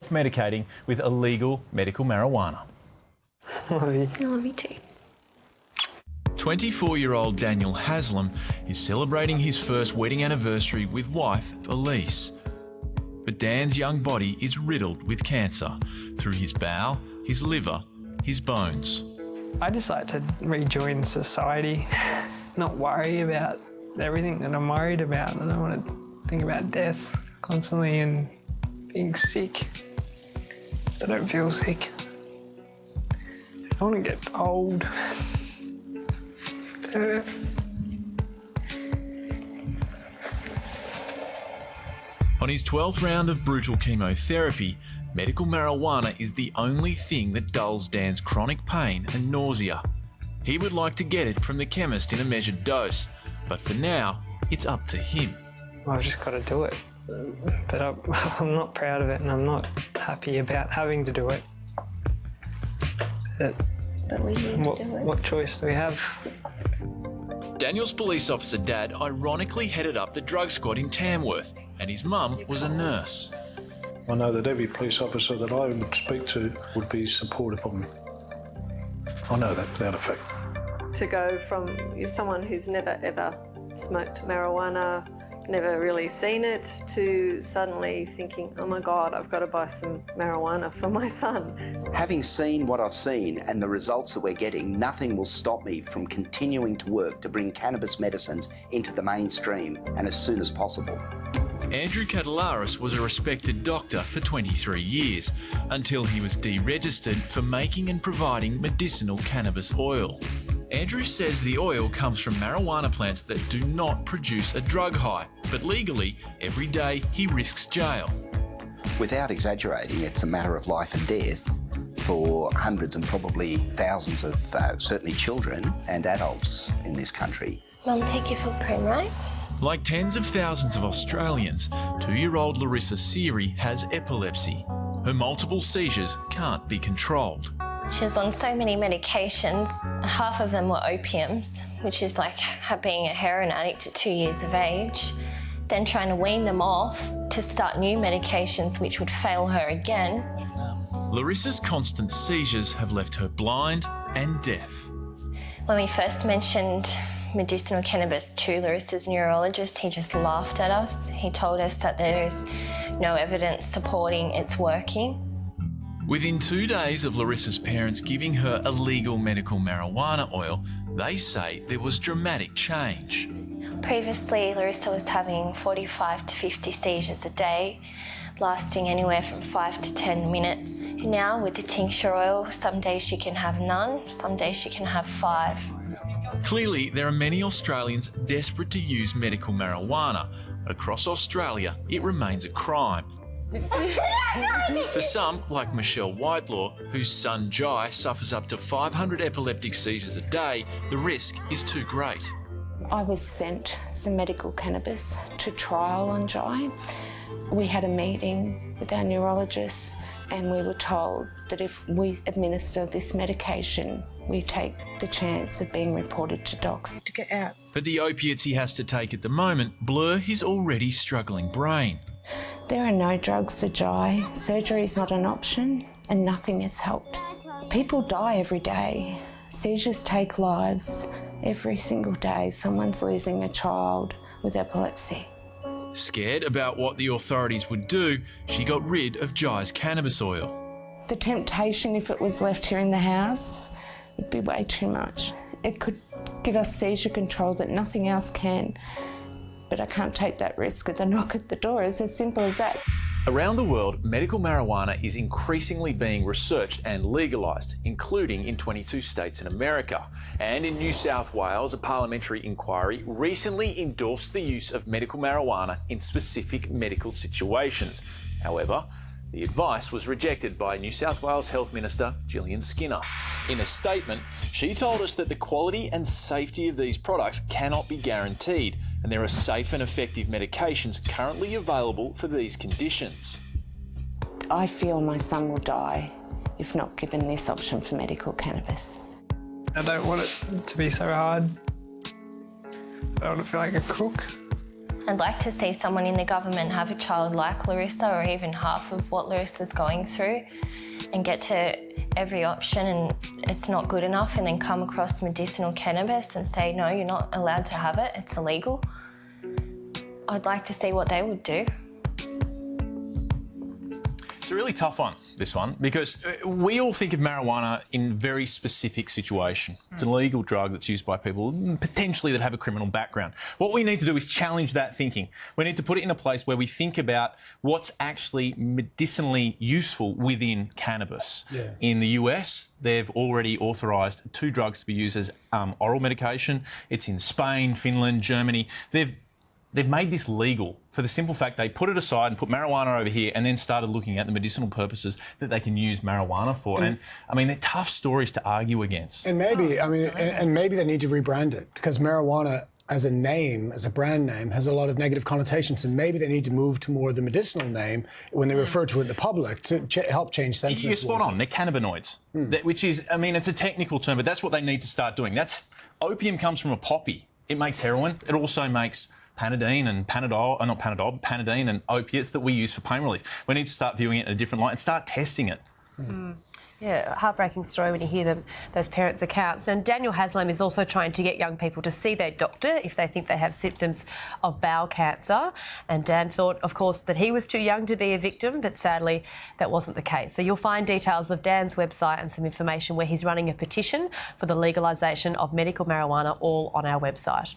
self-medicating with illegal medical marijuana. I love you. I love you too. 24-year-old Daniel Haslam is celebrating his first wedding anniversary with wife Elise. But Dan's young body is riddled with cancer through his bowel, his liver, his bones. I just like to rejoin society, not worry about everything that I'm worried about. I don't want to think about death constantly and being sick. I don't feel sick. I want to get old. On his 12th round of brutal chemotherapy, medical marijuana is the only thing that dulls Dan's chronic pain and nausea. He would like to get it from the chemist in a measured dose, but for now, it's up to him. I've just got to do it. But I'm not proud of it, and I'm not happy about having to do it. But we need to do it. What choice do we have? Daniel's police officer dad ironically headed up the drug squad in Tamworth, and his mum was a nurse. I know that every police officer that I would speak to would be supportive of me. I know that without a fact. To go from someone who's never ever smoked marijuana, never really seen it, to suddenly thinking, oh my God, I've got to buy some marijuana for my son. Having seen what I've seen and the results that we're getting, nothing will stop me from continuing to work to bring cannabis medicines into the mainstream and as soon as possible. Andrew Catalaris was a respected doctor for 23 years, until he was deregistered for making and providing medicinal cannabis oil. Andrew says the oil comes from marijuana plants that do not produce a drug high, but legally, every day he risks jail. Without exaggerating, it's a matter of life and death for hundreds and probably thousands of certainly children and adults in this country. Mum, take your footprint, right? Like tens of thousands of Australians, 2-year-old Larissa Seary has epilepsy. Her multiple seizures can't be controlled. She was on so many medications. Half of them were opiums, which is like being a heroin addict at 2 years of age. Then trying to wean them off to start new medications which would fail her again. Larissa's constant seizures have left her blind and deaf. When we first mentioned medicinal cannabis to Larissa's neurologist, he just laughed at us. He told us that there's no evidence supporting it's working. Within 2 days of Larissa's parents giving her illegal medical marijuana oil, they say there was dramatic change. Previously, Larissa was having 45 to 50 seizures a day, lasting anywhere from 5 to 10 minutes. Now, with the tincture oil, some days she can have none, some days she can have 5. Clearly, there are many Australians desperate to use medical marijuana, but across Australia, it remains a crime. For some, like Michelle Whitelaw, whose son Jai suffers up to 500 epileptic seizures a day, the risk is too great. I was sent some medical cannabis to trial on Jai. We had a meeting with our neurologist and we were told that if we administer this medication, we take the chance of being reported to docs to get out. But the opiates he has to take at the moment blur his already struggling brain. There are no drugs for Jai. Surgery is not an option and nothing has helped. People die every day. Seizures take lives. Every single day someone's losing a child with epilepsy. Scared about what the authorities would do, she got rid of Jai's cannabis oil. The temptation, if it was left here in the house, would be way too much. It could give us seizure control that nothing else can. But I can't take that risk with a knock at the door. It's as simple as that. Around the world, medical marijuana is increasingly being researched and legalised, including in 22 states in America. And in New South Wales, a parliamentary inquiry recently endorsed the use of medical marijuana in specific medical situations. However, the advice was rejected by New South Wales Health Minister Gillian Skinner. In a statement, she told us that the quality and safety of these products cannot be guaranteed, and there are safe and effective medications currently available for these conditions. I feel my son will die if not given this option for medical cannabis. I don't want it to be so hard. I don't want to feel like a crook. I'd like to see someone in the government have a child like Larissa, or even half of what Larissa's going through, and get to every option and it's not good enough, and then come across medicinal cannabis and say, no, you're not allowed to have it, it's illegal. I'd like to see what they would do. It's a really tough one, this one, because we all think of marijuana in a very specific situation. It's an illegal drug that's used by people potentially that have a criminal background. What we need to do is challenge that thinking. We need to put it in a place where we think about what's actually medicinally useful within cannabis. Yeah. In the US, they've already authorised 2 drugs to be used as oral medication. It's in Spain, Finland, Germany. They've made this legal for the simple fact they put it aside and put marijuana over here and then started looking at the medicinal purposes that they can use marijuana for. And I mean, they're tough stories to argue against. And maybe, and maybe they need to rebrand it, because marijuana as a name, as a brand name, has a lot of negative connotations, and maybe they need to move to more the medicinal name when they refer to it in the public to help change sentiment. You're spot on. They're cannabinoids, which is, I mean, it's a technical term, but that's what they need to start doing. Opium comes from a poppy. It makes heroin. It also makes Panadine and Panadine and opiates that we use for pain relief. We need to start viewing it in a different light and start testing it. Yeah, heartbreaking story when you hear those parents' accounts. And Daniel Haslam is also trying to get young people to see their doctor if they think they have symptoms of bowel cancer. And Dan thought, of course, that he was too young to be a victim, but sadly that wasn't the case. So you'll find details of Dan's website and some information where he's running a petition for the legalisation of medical marijuana all on our website.